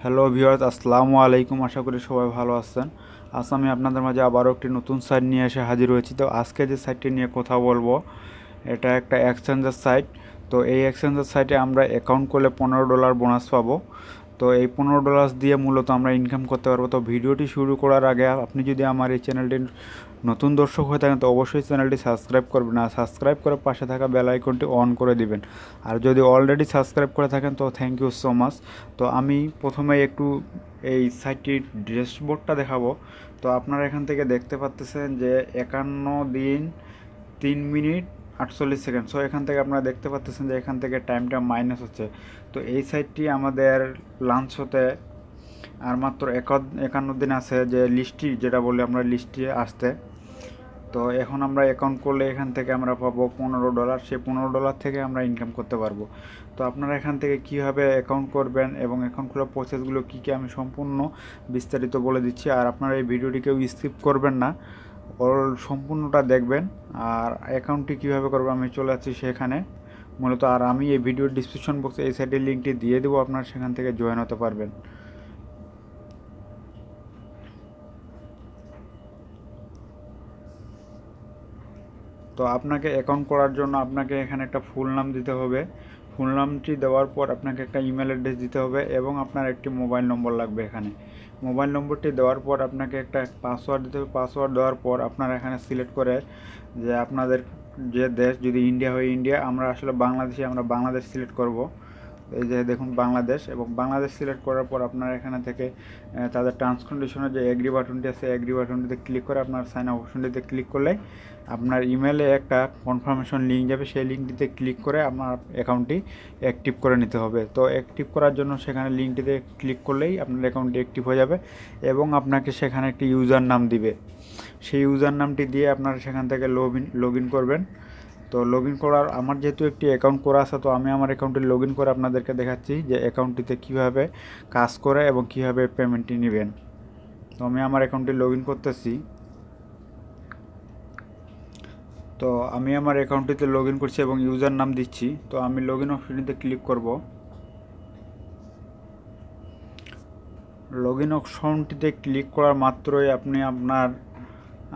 Hello viewers, আসসালামু আলাইকুম। আশা করি সবাই ভালো আছেন। আজ আমি আপনাদের মাঝে আবারও একটি নতুন সাইট নিয়ে এসে হাজির হয়েছি। তো আজকে যে সাইটটি নিয়ে কথা বলবো, এটা একটা এক্সচেঞ্জের সাইট। তো এই এক্সচেঞ্জের সাইটে আমরা অ্যাকাউন্ট করলে $15 বোনাস পাবো। তো এই $15 দিয়ে মূলত আমরা ইনকাম করতে পারবো। তো ভিডিওটি শুরু করার আগে আপনি যদি আমার এই চ্যানেলটির নতুন দর্শক হয়ে থাকেন তো অবশ্যই চ্যানেলটি সাবস্ক্রাইব করবেন, আর সাবস্ক্রাইব করে পাশে থাকা বেল আইকনটি অন করে দিবেন। আর যদি অলরেডি সাবস্ক্রাইব করে থাকেন তো থ্যাংক ইউ সো মাচ। তো আমি প্রথমে একটু এই সাইটটির ড্যাশবোর্ডটা দেখাবো। তো আপনারা এখান থেকে দেখতে পাচ্ছেন যে 51 দিন 3 মিনিট 48 সেকেন্ড। সো এখান থেকে আপনারা দেখতে পাচ্ছেন যে এখান থেকে টাইমটা মাইনাস হচ্ছে। তো এই সাইটটি আমাদের লাঞ্চ হতে আর মাত্র 51 দিন আছে, যে লিস্টটি যেটা বলি আমরা লিস্টে আসতে। তো এখন আমরা অ্যাকাউন্ট করলে এখান থেকে আমরা পাবো $15। সেই $15 থেকে আমরা ইনকাম করতে পারবো। তো আপনারা এখান থেকে কীভাবে অ্যাকাউন্ট করবেন এবং অ্যাকাউন্ট খোলার প্রসেসগুলো কী কী আমি সম্পূর্ণ বিস্তারিত বলে দিচ্ছি। আর আপনারা এই ভিডিওটি কেউ স্কিপ করবেন না, সম্পূর্ণটা দেখবেন। আর অ্যাকাউন্টটি কীভাবে করবো আমি চলে যাচ্ছি সেখানে মূলত। আর আমি এই ভিডিওর ডিসক্রিপশন বক্সে এই সাইটের লিঙ্কটি দিয়ে দেবো, আপনারা সেখান থেকে জয়েন হতে পারবেন। তো আপনাকে অ্যাকাউন্ট করার জন্য আপনাকে এখানে একটা ফুল নাম দিতে হবে। ফুল নামটি দেওয়ার পর আপনাকে একটা ইমেল অ্যাড্রেস দিতে হবে এবং আপনার একটি মোবাইল নম্বর লাগবে। এখানে মোবাইল নম্বরটি দেওয়ার পর আপনাকে একটা পাসওয়ার্ড দিতে হবে। পাসওয়ার্ড দেওয়ার পর আপনারা এখানে সিলেক্ট করে যে আপনাদের যে দেশ, যদি ইন্ডিয়া হয় ইন্ডিয়া, আমরা আসলে বাংলাদেশি, আমরা বাংলাদেশ সিলেক্ট করব। এই যে দেখুন বাংলাদেশ, এবং বাংলাদেশ সিলেক্ট করার পর আপনারা এখানে থেকে তাদের টার্মস কন্ডিশনের যে এগ্রি বাটনটি আছে এগ্রি বাটনটিতে ক্লিক করে আপনার সাইন আপ অপশনটিতে ক্লিক করলে আপনার ইমেলে একটা কনফার্মেশন লিঙ্ক যাবে। সেই লিঙ্কটিতে ক্লিক করে আপনার অ্যাকাউন্টটি অ্যাক্টিভ করে নিতে হবে। তো অ্যাক্টিভ করার জন্য সেখানে লিঙ্কটিতে ক্লিক করলেই আপনার অ্যাকাউন্টটি অ্যাক্টিভ হয়ে যাবে এবং আপনাকে সেখানে একটি ইউজার নাম দিবে। সেই ইউজার নামটি দিয়ে আপনারা সেখান থেকে লগ ইন করবেন। তো লগ ইন করার, আমার যেহেতু একটি অ্যাকাউন্ট করা আছে তো আমি আমার অ্যাকাউন্টে লগ ইন করে আপনাদেরকে দেখাচ্ছি যে অ্যাকাউন্টটিতে কীভাবে কাজ করে এবং কীভাবে পেমেন্টটি নেবেন। তো আমি আমার অ্যাকাউন্টে লগ ইন করতেছি। তো আমি আমার অ্যাকাউন্টটিতে লগ ইন করছি এবং ইউজার নাম দিচ্ছি। তো আমি লগ ইন অপশনটিতে ক্লিক করব। লগ ইন অপশনটিতে ক্লিক করার মাত্রই আপনি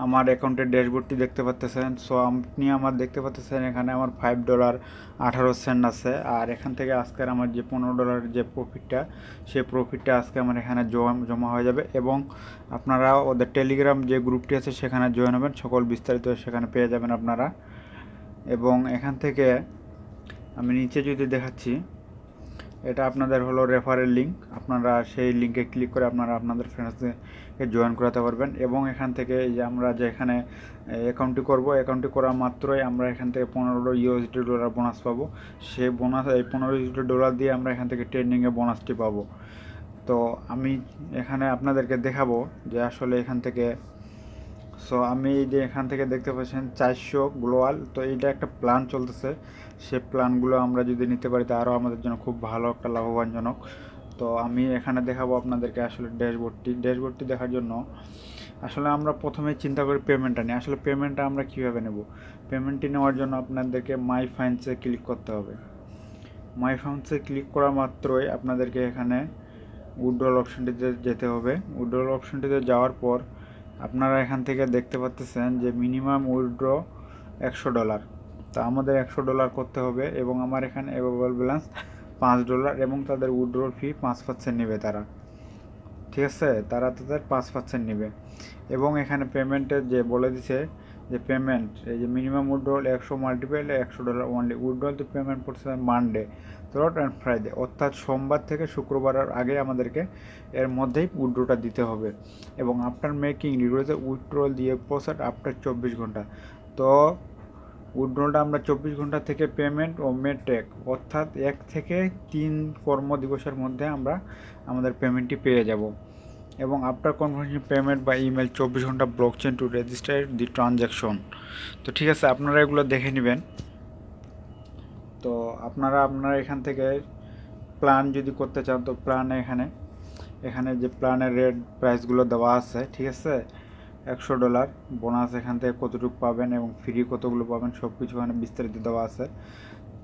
আমার অ্যাকাউন্টের ড্যাশবোর্ডটি দেখতে পাচ্ছেন। সো আপনি আমার দেখতে পাচ্ছেন এখানে আমার $5.18 আছে। আর এখান থেকে আজকের আমার যে $15 যে প্রফিটটা, সেই প্রফিটটা আজকে আমার এখানে জমা হয়ে যাবে। এবং আপনারা ওদের টেলিগ্রাম যে গ্রুপটি আছে সেখানে জয়েন হবেন, সকল বিস্তারিত সেখানে পেয়ে যাবেন আপনারা। এবং এখান থেকে আমি নিচে যদি দেখাচ্ছি, এটা আপনাদের হলো রেফারেল লিঙ্ক। আপনারা সেই লিঙ্কে ক্লিক করে আপনারা আপনাদের ফ্রেন্ডসকে জয়েন করাতে পারবেন। এবং এখান থেকে এই যে আমরা যে এখানে অ্যাকাউন্টটি করব, অ্যাকাউন্টটি করা মাত্রই আমরা এখান থেকে $15 বোনাস পাবো। সেই বোনাস, এই $15 দিয়ে আমরা এখান থেকে ট্রেন্ডিংয়ে বোনাসটি পাবো। তো আমি এখানে আপনাদেরকে দেখাবো যে আসলে এখান থেকে, সো আমি এই যে এখান থেকে দেখতে পাচ্ছেন 400 গ্লোয়াল। তো এইটা একটা প্ল্যান চলতেছে, সে প্ল্যানগুলো আমরা যদি নিতে পারি তা আরও আমাদের জন্য খুব ভালো একটা লাভবানজনক। তো আমি এখানে দেখাবো আপনাদেরকে আসলে ড্যাশবোর্ডটি দেখার জন্য আসলে আমরা প্রথমে চিন্তা করি পেমেন্টটা নিয়ে। আসলে পেমেন্টটা আমরা কীভাবে নেব? পেমেন্টটি নেওয়ার জন্য আপনাদেরকে মাই ফাইন্ডসে ক্লিক করতে হবে। মাই ফাইন্ডসে ক্লিক করা মাত্রই আপনাদেরকে এখানে উইথড্রল অপশনটিতে যেতে হবে। উইথড্রল অপশনটিতে যাওয়ার পর আপনারা এখান থেকে দেখতে পাচ্ছেন যে মিনিমাম উইথড্র $100। তো আমাদের $100 করতে হবে এবং আমার এখানে অ্যাভেলেবল ব্যালেন্স $5 এবং তাদের উইথড্রল ফি 5% নেবে তারা। ঠিক আছে, তারা তাদের 5% নেবে। এবং এখানে পেমেন্টের যে বলে দিছে যে পেমেন্ট, এই যে minimum withdrawal 100 multiply $100 only. Withdrawal তো পেমেন্ট করছে মানডে, থ্রট অ্যান্ড ফ্রাইডে, অর্থাৎ সোমবার থেকে শুক্রবারের আগে আমাদেরকে এর মধ্যেই উইথড্রটা দিতে হবে। এবং আফটার মেকিং রয়েছে উইথড্রল দিয়ে প্রসেস আফটার 24 ঘন্টা। তো উইথড্রলটা আমরা 24 ঘন্টা থেকে পেমেন্ট ও মেটেক, অর্থাৎ 1 থেকে 3 কর্মদিবসের মধ্যে আমরা আমাদের পেমেন্টটি পেয়ে যাব। এবং আফটার কনফার্মেশন পেমেন্ট বা ইমেল 24 ঘন্টা blockchain to register the transaction. তো ঠিক আছে, আপনারা এগুলো দেখে নেবেন। তো আপনারা এখান থেকে প্ল্যান যদি করতে চান তো প্ল্যানে এখানে যে প্ল্যানের রেট প্রাইসগুলো দেওয়া আছে, ঠিক আছে। $100 বোনাস এখান থেকে কতটুকু পাবেন এবং ফ্রি কতগুলো পাবেন সব কিছু এখানে বিস্তারিত দেওয়া আছে।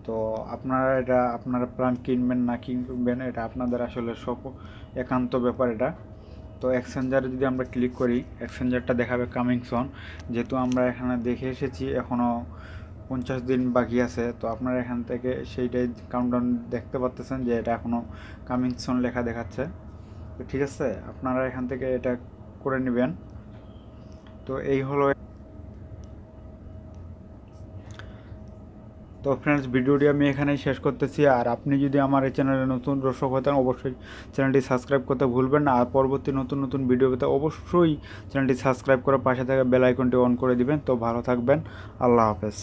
তো আপনারা প্ল্যান কিনবেন না কিনবেন এটা আপনাদের আসলে সব একান্ত ব্যাপার এটা। তো এক্সচেঞ্জারে যদি আমরা ক্লিক করি, এক্সচেঞ্জারটা দেখাবে কামিং সন। যেহেতু আমরা এখানে দেখে এসেছি এখনও 50 দিন বাকি আছে, তো আপনারা এখান থেকে সেইটাই কাউন্টডাউন দেখতে পাচ্তেছেন যে এটা এখনও কামিং সন লেখা দেখাচ্ছে। তো ঠিক আছে, আপনারা এখান থেকে এটা করে নেবেন। তো এই হলো। তো ফ্রেন্ডস, ভিডিওটি আমি এখানেই শেষ করতেছি। আর আপনি যদি আমার এই চ্যানেলে নতুন দর্শক হতেন, অবশ্যই চ্যানেলটি সাবস্ক্রাইব করতে ভুলবেন না। আর পরবর্তী নতুন নতুন ভিডিও পেতে অবশ্যই চ্যানেলটি সাবস্ক্রাইব করে পাশে থাকা বেল আইকনটি অন করে দিবেন। তো ভালো থাকবেন, আল্লাহ হাফেজ।